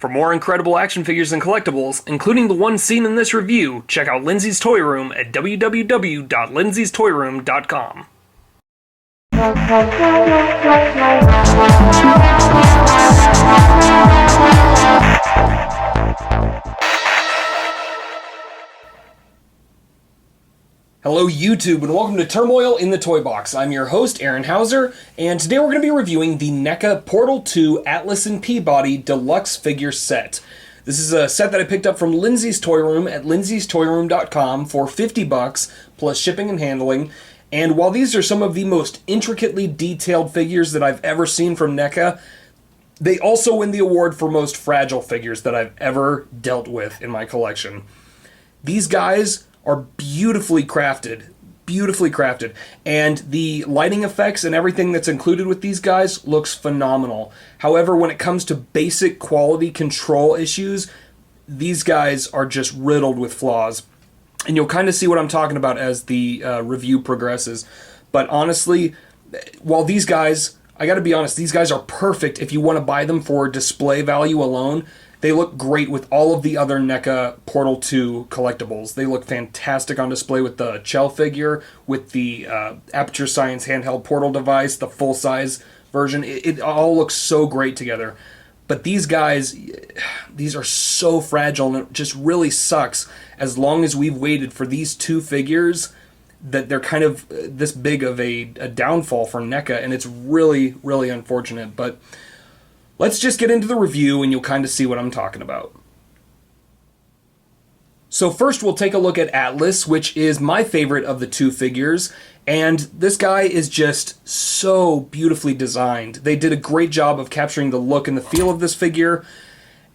For more incredible action figures and collectibles, including the one seen in this review, check out Lindsay's Toy Room at www.lindsays.toyroom.com. Hello YouTube, and welcome to Turmoil in the Toybox. I'm your host, Aaron Hauser, and today we're going to be reviewing the NECA Portal 2 Atlas and Peabody Deluxe figure set. This is a set that I picked up from Lindsay's Toy Room at lindsays.toyroom.com for $50 plus shipping and handling. And while these are some of the most intricately detailed figures that I've ever seen from NECA, they also win the award for most fragile figures that I've ever dealt with in my collection. These guys are beautifully crafted, and the lighting effects and everything that's included with these guys looks phenomenal. However, when it comes to basic quality control issues, these guys are just riddled with flaws. And you'll kind of see what I'm talking about as the review progresses. But honestly, while these guys, I gotta be honest, these guys are perfect if you want to buy them for display value alone. They look great with all of the other NECA Portal 2 collectibles. They look fantastic on display with the Chell figure, with the Aperture Science handheld portal device, the full-size version. It all looks so great together. But these guys, these are so fragile, and it just really sucks as long as we've waited for these two figures that they're kind of this big of a downfall for NECA, and it's really, really unfortunate. But let's just get into the review and you'll kind of see what I'm talking about. So first we'll take a look at Atlas, which is my favorite of the two figures, and this guy is just so beautifully designed. They did a great job of capturing the look and the feel of this figure,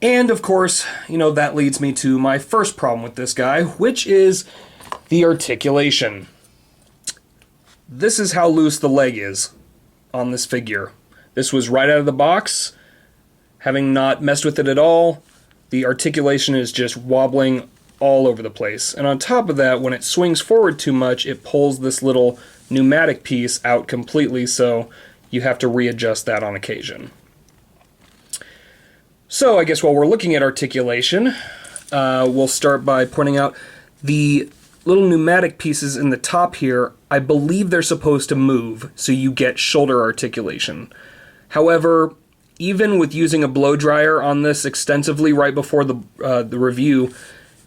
and of course, you know, that leads me to my first problem with this guy, which is the articulation. This is how loose the leg is on this figure. This was right out of the box. Having not messed with it at all, the articulation is just wobbling all over the place. And on top of that, when it swings forward too much, it pulls this little pneumatic piece out completely, so you have to readjust that on occasion. So I guess while we're looking at articulation, we'll start by pointing out the little pneumatic pieces in the top here. I believe they're supposed to move, so you get shoulder articulation. However, even with using a blow dryer on this extensively right before the review,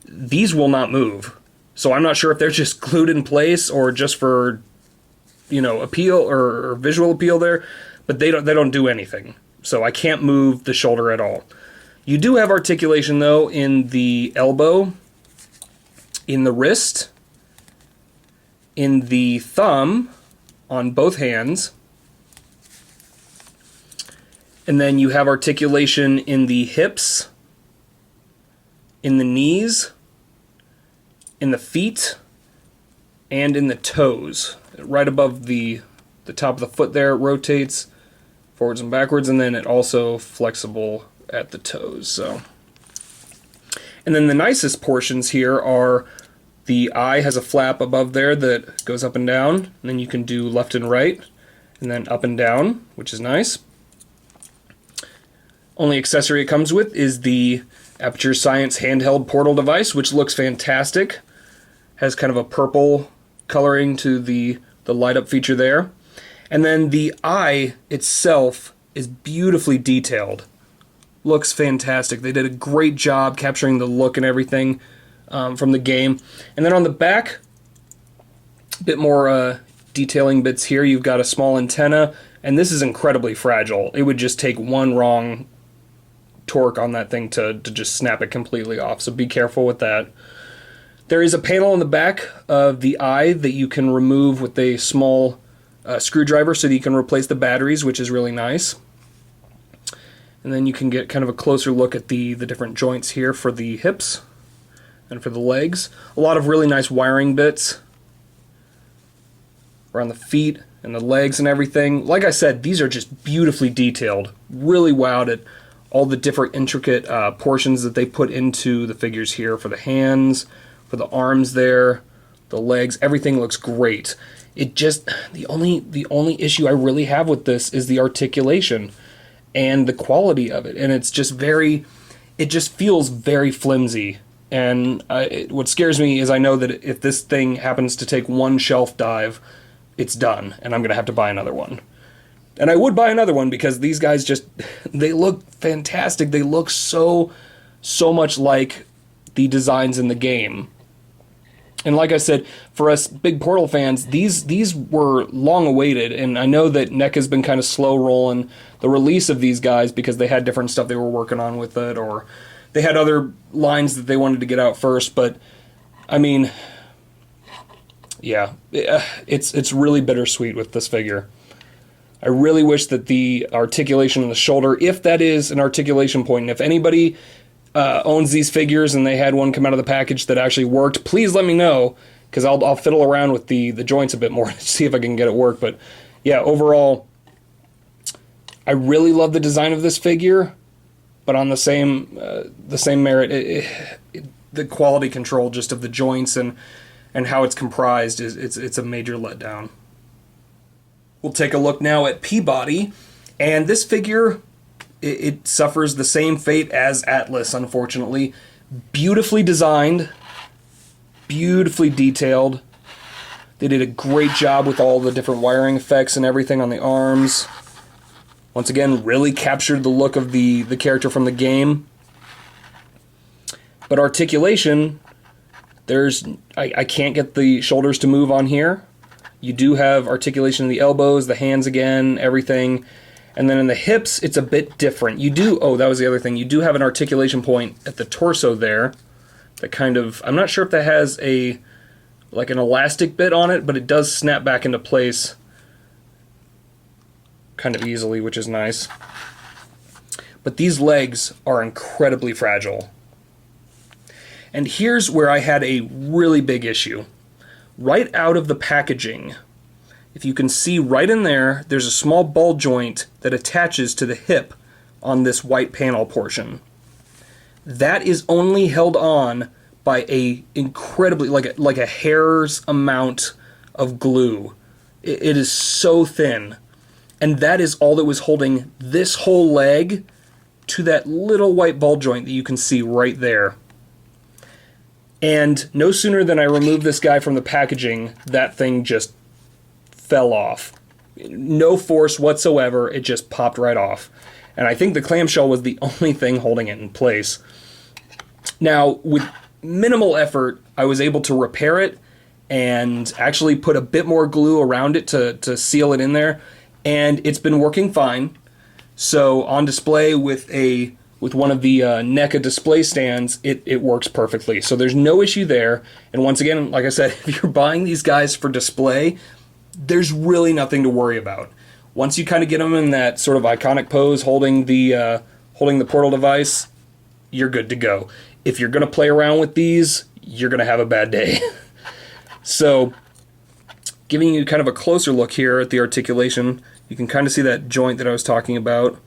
these will not move. So I'm not sure if they're just glued in place or just for, you know, appeal or visual appeal there, but they don't do anything. So I can't move the shoulder at all. You do have articulation though in the elbow, in the wrist, in the thumb on both hands. And then you have articulation in the hips, in the knees, in the feet, and in the toes. Right above the top of the foot there, it rotates forwards and backwards, and then it also flexible at the toes. So, and then the nicest portions here are the eye has a flap above there that goes up and down, and then you can do left and right, and then up and down, which is nice. Only accessory it comes with is the Aperture Science handheld portal device, which looks fantastic. Has kind of a purple coloring to the light up feature there. And then the eye itself is beautifully detailed. Looks fantastic. They did a great job capturing the look and everything from the game. And then on the back, a bit more detailing bits here. You've got a small antenna, and this is incredibly fragile. It would just take one wrong torque on that thing to just snap it completely off, so be careful with that. There is a panel in the back of the eye that you can remove with a small screwdriver so that you can replace the batteries, which is really nice. And then you can get kind of a closer look at the different joints here for the hips and for the legs. A lot of really nice wiring bits around the feet and the legs and everything. Like I said, these are just beautifully detailed. Really wowed at all the different intricate portions that they put into the figures here for the hands, for the arms there, the legs. Everything looks great. It just, the only issue I really have with this is the articulation and the quality of it. And it's just very, it just feels very flimsy. And what scares me is I know that if this thing happens to take one shelf dive, it's done, and I'm going to have to buy another one. And I would buy another one because these guys just, they look fantastic. They look so much like the designs in the game. And like I said, for us big Portal fans, these were long awaited, and I know that NECA's been kind of slow rolling the release of these guys because they had different stuff they were working on with it, or they had other lines that they wanted to get out first. But I mean, yeah, it's really bittersweet with this figure. I really wish that the articulation in the shoulder, if that is an articulation point, and if anybody owns these figures and they had one come out of the package that actually worked, please let me know, because I'll fiddle around with the joints a bit more to see if I can get it work. But yeah, overall, I really love the design of this figure, but on the same merit, the quality control just of the joints and how it's comprised it's a major letdown. We'll take a look now at PBody, and this figure, it suffers the same fate as Atlas, unfortunately. Beautifully designed, beautifully detailed. They did a great job with all the different wiring effects and everything on the arms. Once again, really captured the look of the character from the game. But articulation, I can't get the shoulders to move on here. You do have articulation in the elbows, the hands again, everything. And then in the hips, it's a bit different. You do, oh, that was the other thing. You do have an articulation point at the torso there. That kind of, I'm not sure if that has like an elastic bit on it, but it does snap back into place kind of easily, which is nice. But these legs are incredibly fragile. And here's where I had a really big issue. Right out of the packaging, if you can see right in there, there's a small ball joint that attaches to the hip on this white panel portion. That is only held on by a incredibly, like a hair's amount of glue. It is so thin. And that is all that was holding this whole leg to that little white ball joint that you can see right there. And no sooner than I removed this guy from the packaging, that thing just fell off. No force whatsoever, it just popped right off. And I think the clamshell was the only thing holding it in place. Now, with minimal effort, I was able to repair it and actually put a bit more glue around it to seal it in there. And it's been working fine. So on display with one of the NECA display stands, it works perfectly. So there's no issue there. And once again, like I said, if you're buying these guys for display, there's really nothing to worry about. Once you kind of get them in that sort of iconic pose holding the portal device, you're good to go. If you're going to play around with these, you're going to have a bad day. So giving you kind of a closer look here at the articulation, you can kind of see that joint that I was talking about.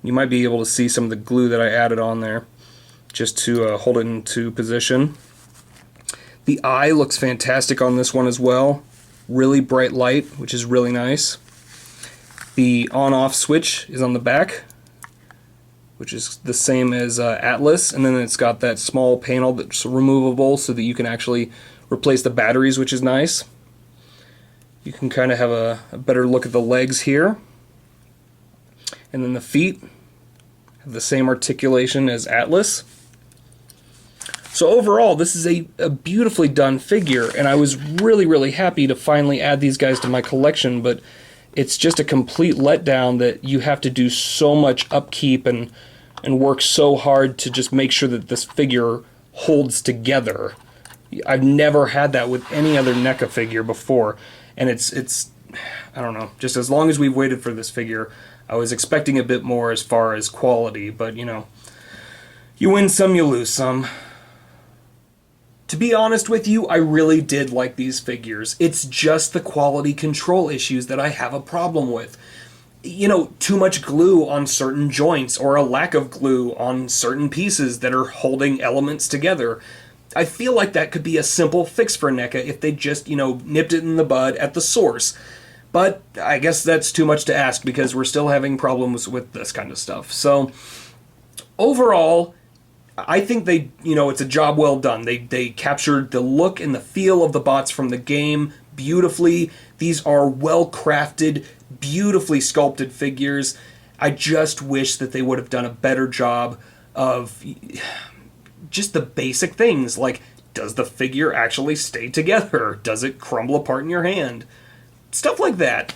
You might be able to see some of the glue that I added on there just to hold it into position. The eye looks fantastic on this one as well. Really bright light, which is really nice. The on-off switch is on the back, which is the same as Atlas, and then it's got that small panel that's removable so that you can actually replace the batteries, which is nice. You can kind of have a better look at the legs here. And then the feet have the same articulation as Atlas. So overall, this is a beautifully done figure, and I was really happy to finally add these guys to my collection, but it's just a complete letdown that you have to do so much upkeep and work so hard to just make sure that this figure holds together. I've never had that with any other NECA figure before, and it's I don't know, just as long as we've waited for this figure, I was expecting a bit more as far as quality, but you know, you win some, you lose some. To be honest with you, I really did like these figures. It's just the quality control issues that I have a problem with. You know, too much glue on certain joints, or a lack of glue on certain pieces that are holding elements together. I feel like that could be a simple fix for NECA if they just, you know, nipped it in the bud at the source. But I guess that's too much to ask because we're still having problems with this kind of stuff. So overall, I think they, it's a job well done. They captured the look and the feel of the bots from the game beautifully. These are well crafted, beautifully sculpted figures. I just wish that they would have done a better job of just the basic things, like, does the figure actually stay together? Does it crumble apart in your hand? Stuff like that.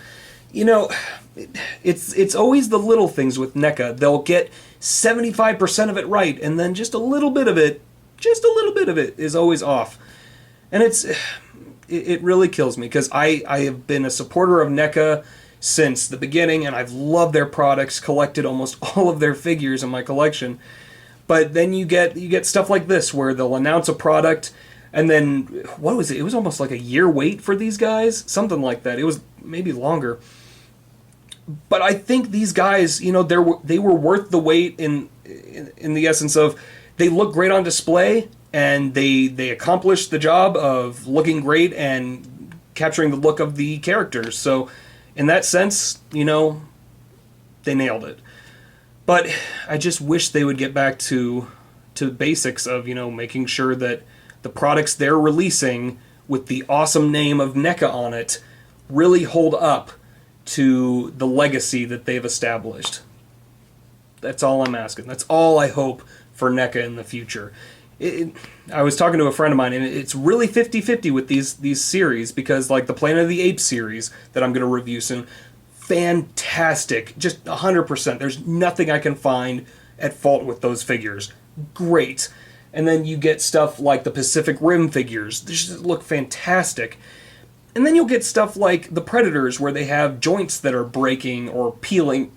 It's always the little things with NECA. They'll get 75% of it right, and then just a little bit of it is always off. And it really kills me, because I have been a supporter of NECA since the beginning, and I've loved their products, collected almost all of their figures in my collection. But then you get stuff like this, where they'll announce a product, and then, what was it? It was almost like a year wait for these guys? Something like that. It was maybe longer. But I think these guys, they were worth the wait in the essence of, they look great on display, and they accomplished the job of looking great and capturing the look of the characters. So, in that sense, they nailed it. But I just wish they would get back to basics of, making sure that the products they're releasing with the awesome name of NECA on it really hold up to the legacy that they've established. That's all I'm asking. That's all I hope for NECA in the future. I was talking to a friend of mine, and it's really 50-50 with these series, because, like, the Planet of the Apes series that I'm going to review soon, fantastic, just 100%. There's nothing I can find at fault with those figures. Great. And then you get stuff like the Pacific Rim figures. They just look fantastic. And then you'll get stuff like the Predators, where they have joints that are breaking or peeling,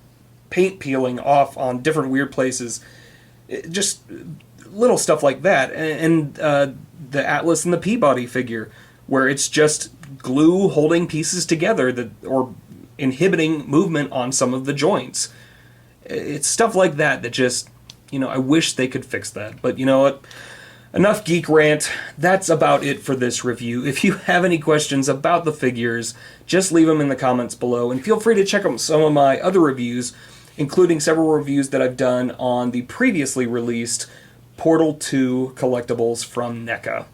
paint peeling off on different weird places. Just little stuff like that. And the Atlas and the Peabody figure, where it's just glue holding pieces together or inhibiting movement on some of the joints. It's stuff like that just, I wish they could fix that. But you know what? Enough geek rant. That's about it for this review. If you have any questions about the figures, just leave them in the comments below, and feel free to check out some of my other reviews, including several reviews that I've done on the previously released Portal 2 collectibles from NECA.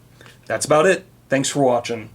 That's about it. Thanks for watching.